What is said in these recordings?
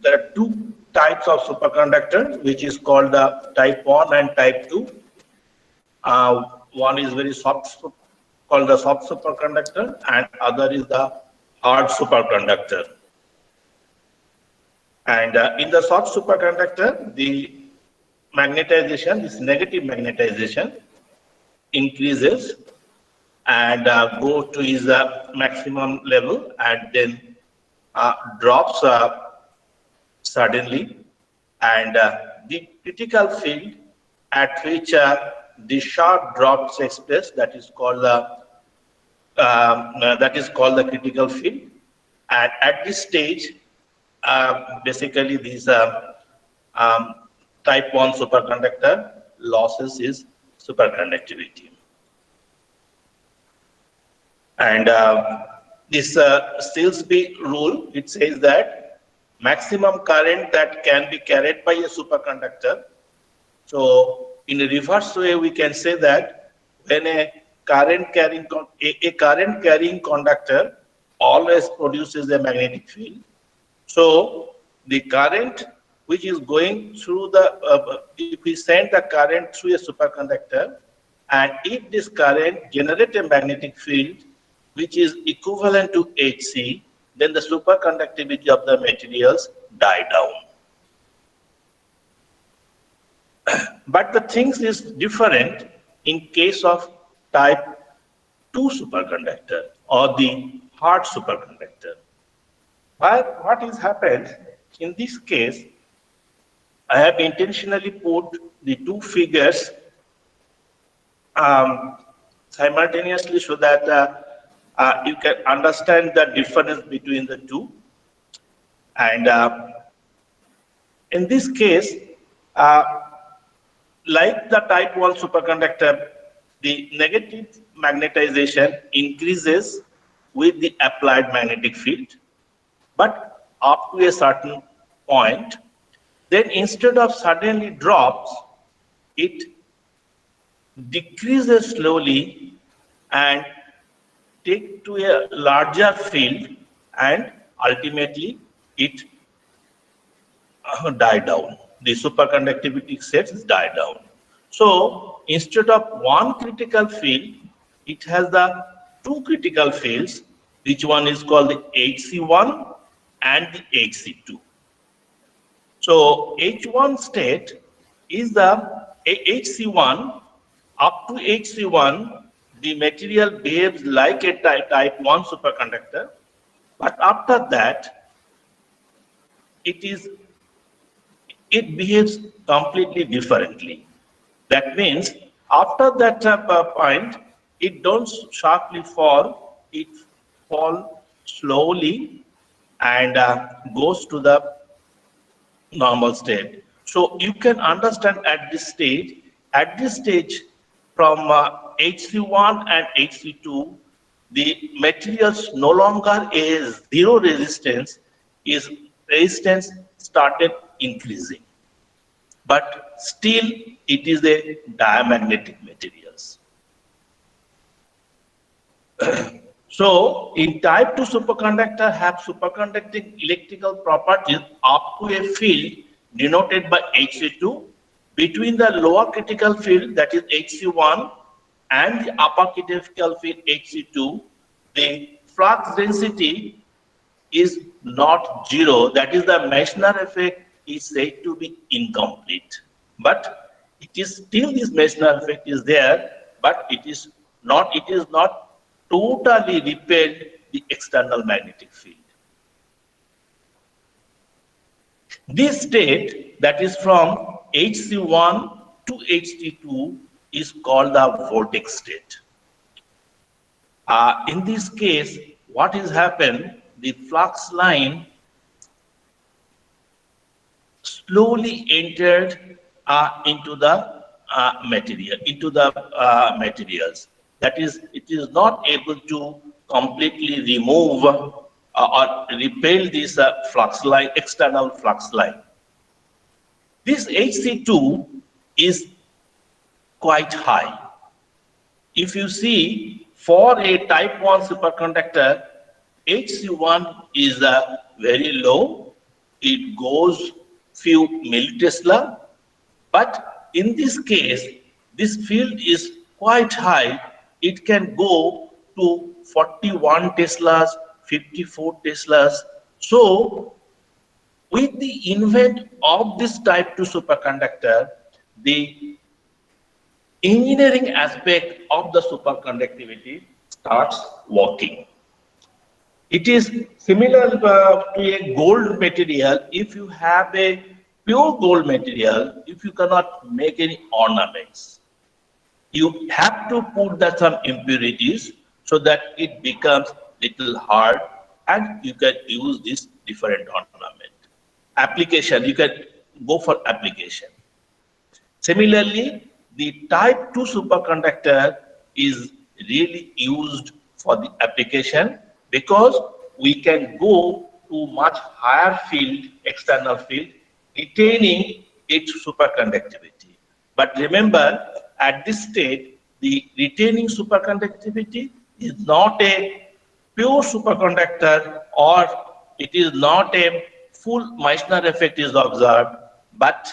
there are two types of superconductor, which is called the type 1 and type 2. One is very soft, called the soft superconductor, and other is the hard superconductor. And in the soft superconductor, the magnetization, this negative magnetization, increases and go to its maximum level and then drops suddenly, and the critical field at which the sharp drop takes place, that is called the critical field. And at this stage, basically these type 1 superconductor losses is superconductivity. And this Silsby rule, it says that maximum current that can be carried by a superconductor. So in a reverse way, we can say that when a current carrying conductor always produces a magnetic field. So the current which is going through the, if we send the current through a superconductor, and if this current generates a magnetic field which is equivalent to Hc, then the superconductivity of the materials die down. But the things is different in case of type 2 superconductor or the hard superconductor. But what has happened in this case, I have intentionally put the two figures simultaneously so that you can understand the difference between the two. And in this case, like the type 1 superconductor, the negative magnetization increases with the applied magnetic field, but up to a certain point. Then instead of suddenly drops, it decreases slowly and take to a larger field, and ultimately it die down. The superconductivity sets die down. So instead of one critical field, it has the two critical fields, which one is called the Hc1 and the Hc2. So H1 state is the Hc1. Up to Hc1, the material behaves like a type 1 superconductor, but after that, it behaves completely differently. That means after that point, it don't sharply fall, it falls slowly and goes to the normal state. So you can understand at this stage from Hc1 and Hc2, the materials no longer is zero resistance, is resistance started increasing. But still it is a diamagnetic materials. So in type 2 superconductor have superconducting electrical properties up to a field denoted by Hc2 between the lower critical field, that is Hc1, and the upper critical field Hc2. The flux density is not zero, that is the Meissner effect is said to be incomplete. But it is still, this Meissner effect is there, but it is not totally repelled the external magnetic field. This state, that is from Hc1 to Hc2, is called the vortex state. In this case, what has happened, the flux line slowly entered into the materials. That is, it is not able to completely remove or repel this flux line, external flux line. This Hc2 is quite high. If you see, for a type 1 superconductor, Hc1 is very low. It goes few millitesla. But in this case, this field is quite high. It can go to 41 Teslas, 54 Teslas. So with the invent of this type 2 superconductor, the engineering aspect of the superconductivity starts working. It is similar to a gold material. If you have a pure gold material, if you cannot make any ornaments, you have to put that some impurities so that it becomes little hard and you can use this different ornament. Application, you can go for application. Similarly, the type 2 superconductor is really used for the application because we can go to much higher field, external field, retaining its superconductivity. But remember, at this stage, the retaining superconductivity is not a pure superconductor or it is not a full Meissner effect is observed, but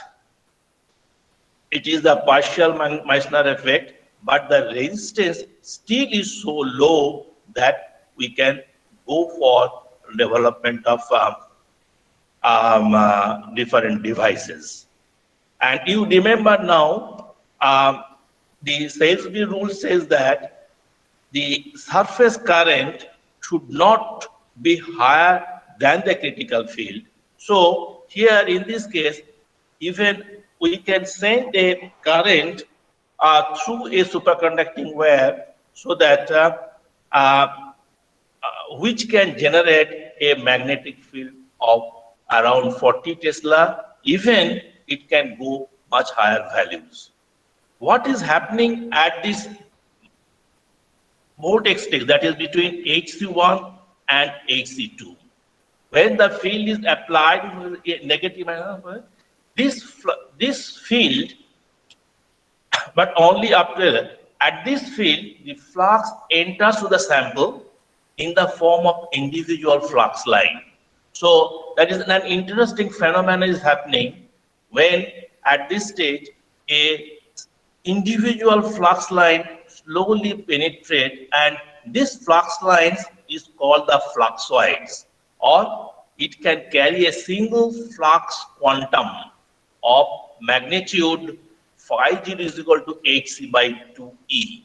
it is the partial Meissner effect, but the resistance still is so low that we can go for development of different devices. And you remember now, the Salisbury rule says that the surface current should not be higher than the critical field. So here in this case, even we can send a current through a superconducting wire so that which can generate a magnetic field of around 40 Tesla. Even it can go much higher values. What is happening at this vortex stage, that is between HC1 and HC2? When the field is applied with a negative ion, this field, but only after at this field, the flux enters to the sample in the form of individual flux line. So that is an interesting phenomenon is happening when at this stage a individual flux line slowly penetrate, and this flux lines is called the fluxoids, or it can carry a single flux quantum of magnitude phi 0 is equal to hc by 2e,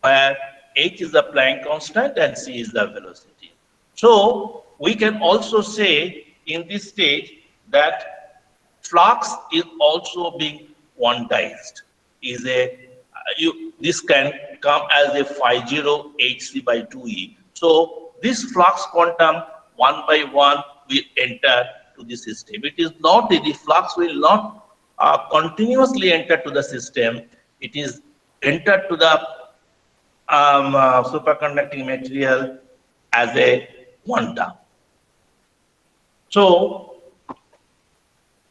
where h is the Planck constant and c is the velocity. So we can also say in this stage that flux is also being quantized. Is a this can come as a phi 0 hc by 2e. So this flux quantum one by one will enter to the system. It is not the flux will not continuously enter to the system. It is entered to the superconducting material as a quantum. So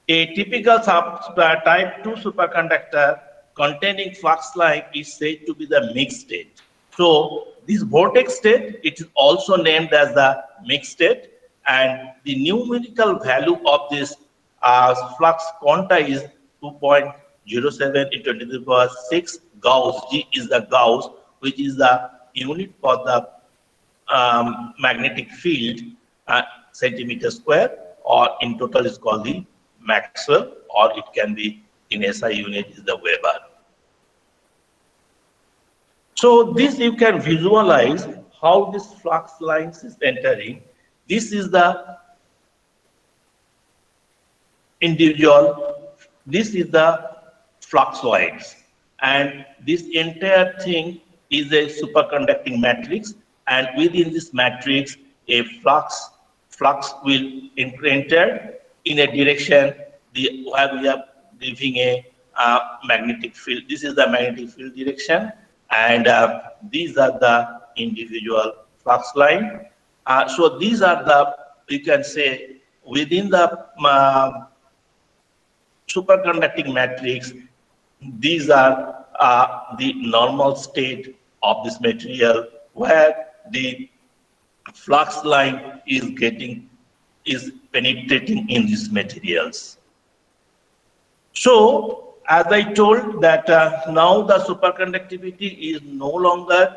a typical type 2 superconductor containing flux line is said to be the mixed state. So this vortex state, it is also named as the mixed state, and the numerical value of this flux quanta is 2.07 into 10 to the power 6 Gauss. G is the Gauss, which is the unit for the magnetic field, centimeter square, or in total is called the Maxwell, or it can be in SI unit is the Weber. So this you can visualize how this flux lines is entering. This is the individual, this is the fluxoids, and this entire thing is a superconducting matrix, and within this matrix a flux will enter in a direction where we are giving a magnetic field. This is the magnetic field direction, and these are the individual flux line. So these are the, you can say, within the superconducting matrix, these are the normal state of this material, where the flux line is penetrating in these materials. So, as I told that now the superconductivity is no longer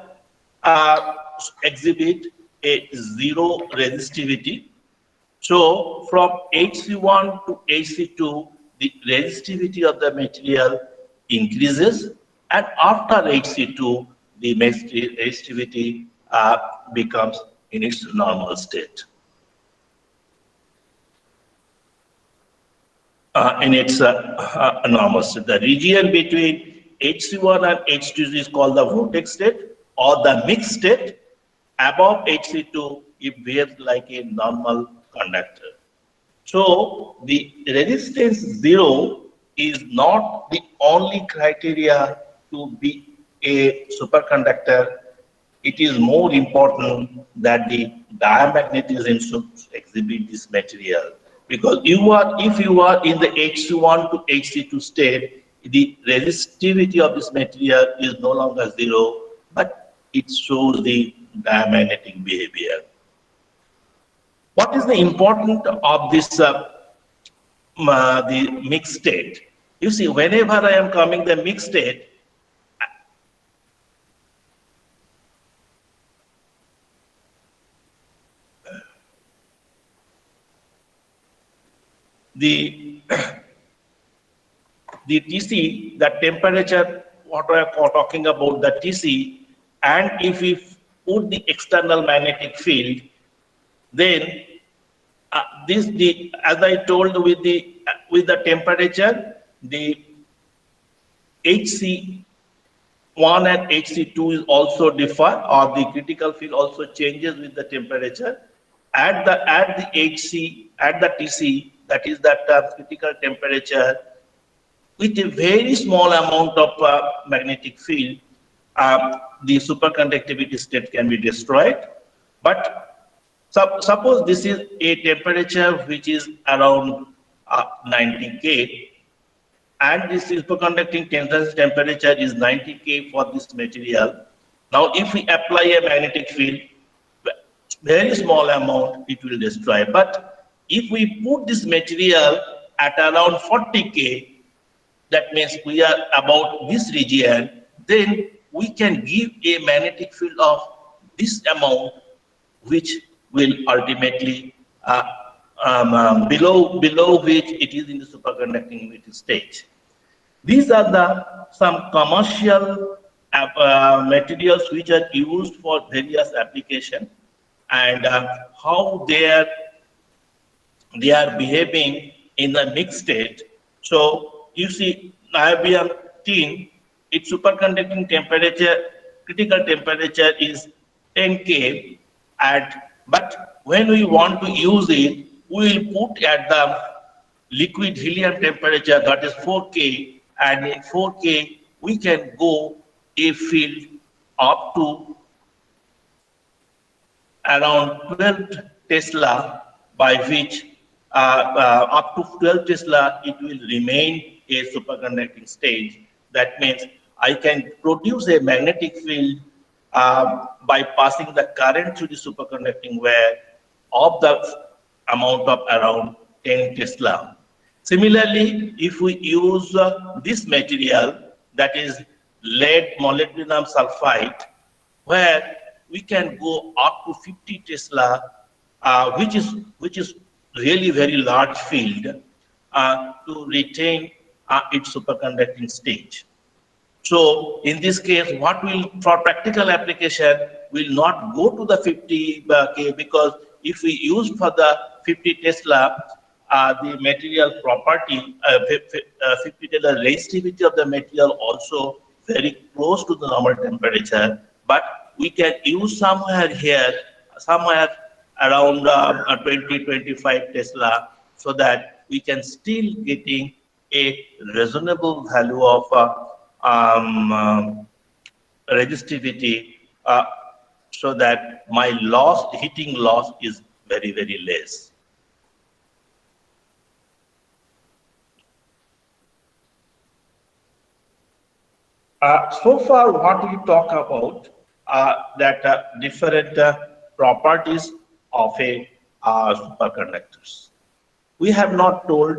exhibit a zero resistivity. So, from Hc1 to Hc2, the resistivity of the material increases, and after Hc2, the resistivity becomes in its normal state. In its normal state. The region between Hc1 and H2 is called the vortex state or the mixed state. Above Hc2, it behaves like a normal conductor. So the resistance zero is not the only criteria to be a superconductor. It is more important that the diamagnetism should exhibit this material, because if you are in the Hc1 to Hc2 state, the resistivity of this material is no longer zero, but it shows the diamagnetic behavior. What is the importance of this the mixed state? You see, whenever I am coming the mixed state, the the TC, the temperature, what I am talking about, the TC, and if we put the external magnetic field, then as I told with the temperature, the HC1 and HC2 is also differ, or the critical field also changes with the temperature. At the TC, that is that critical temperature, with a very small amount of magnetic field, the superconductivity state can be destroyed. But suppose this is a temperature which is around 90 K, and this superconducting temperature is 90 K for this material. Now, if we apply a magnetic field, very small amount, it will destroy. But if we put this material at around 40 K, that means we are about this region, then we can give a magnetic field of this amount, which will ultimately below which it is in the superconducting stage. These are some commercial materials which are used for various applications, and how they are behaving in the mixed state. So you see, niobium tin, its superconducting temperature, critical temperature is 10 K, but when we want to use it, we will put at the liquid helium temperature, that is 4 K, and in 4 K we can go a field up to around 12 Tesla, by which up to 12 Tesla it will remain a superconducting stage. That means I can produce a magnetic field by passing the current through the superconducting wire of the amount of around 10 Tesla. Similarly, if we use this material, that is lead molybdenum sulfide, where we can go up to 50 Tesla, which is really very large field, to retain its superconducting stage. So in this case, what will, for practical application, will not go to the 50 K, because if we use for the 50 Tesla, the material property, 50 Tesla resistivity of the material also very close to the normal temperature, but we can use somewhere here, somewhere around 20-25 Tesla, so that we can still getting a reasonable value of resistivity, so that my heating loss is very, very less. So far, what we talk about that different properties of a superconductors. We have not told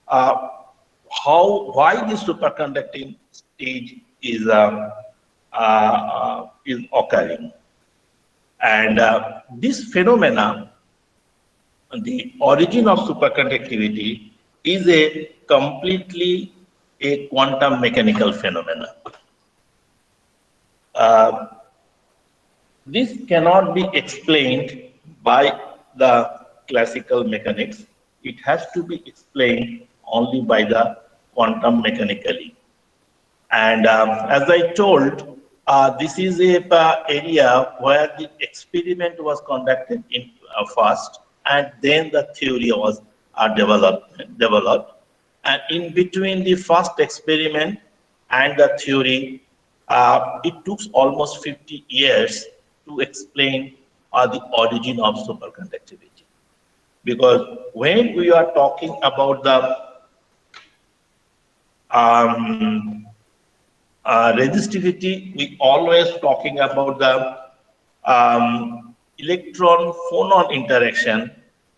why the superconducting stage is occurring, and this phenomena, the origin of superconductivity, is a completely a quantum mechanical phenomena. This cannot be explained by the classical mechanics. It has to be explained only by the quantum mechanically. And as I told, this is a area where the experiment was conducted in first, and then the theory was developed. And in between the first experiment and the theory, it took almost 50 years to explain the origin of superconductivity. Because when we are talking about the resistivity, we always talking about the electron-phonon interaction,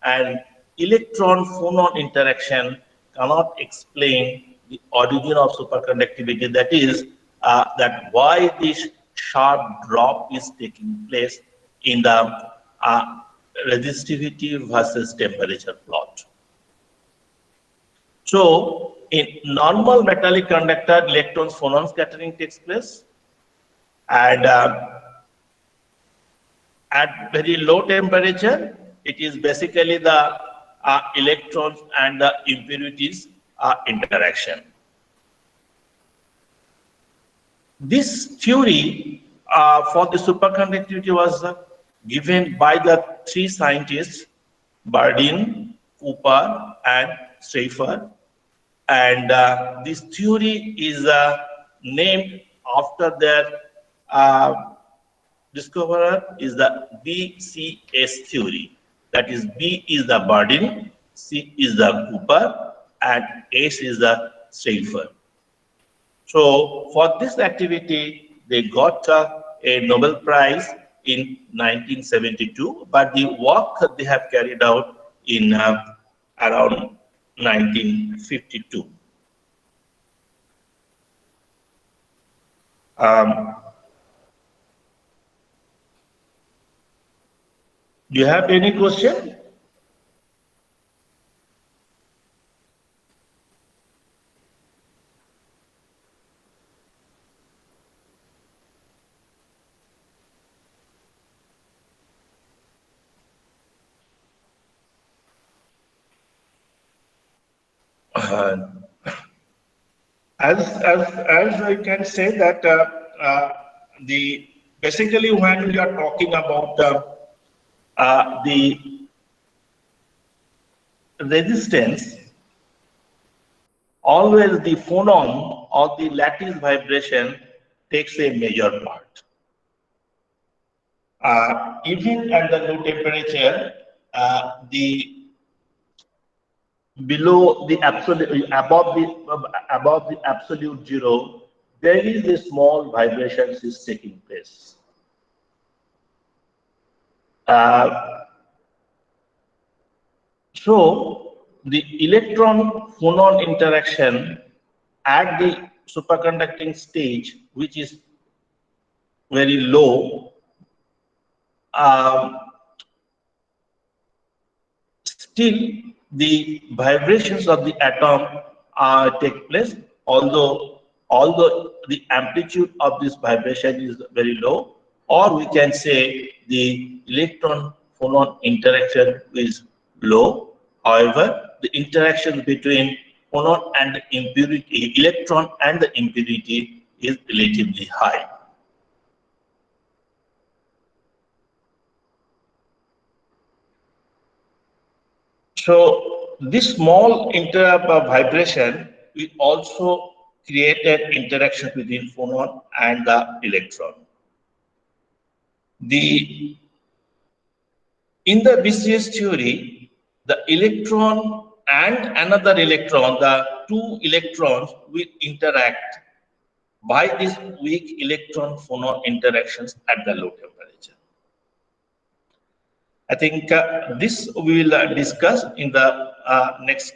and electron-phonon interaction cannot explain the origin of superconductivity. That is, that why this sharp drop is taking place in the resistivity versus temperature plot. So, in normal metallic conductor, electrons phonon scattering takes place, and at very low temperature, it is basically the electrons and the impurities interaction. This theory for the superconductivity was given by the three scientists, Bardeen, Cooper, and Schaefer. And this theory is named after their discoverer, is the BCS theory. That is, B is the Bardeen, C is the Cooper, and S is the Schaefer. So for this activity, they got a Nobel Prize in 1972, but the work they have carried out in around 1952. Do you have any question? As I can say that basically when we are talking about the resistance, always the phonon or the lattice vibration takes a major part. Even at the low temperature, below the absolute, above the absolute zero, there is a small vibration is taking place. So the electron-phonon interaction at the superconducting stage, which is very low, still the vibrations of the atom take place, although the amplitude of this vibration is very low, or we can say the electron-phonon interaction is low. However, the interaction between phonon and the impurity, electron and the impurity, is relatively high. So this small vibration will also create an interaction between phonon and the electron. In the BCS theory, the electron and another electron, the two electrons will interact by these weak electron-phonon interactions at the low temperature. I think this we will discuss in the next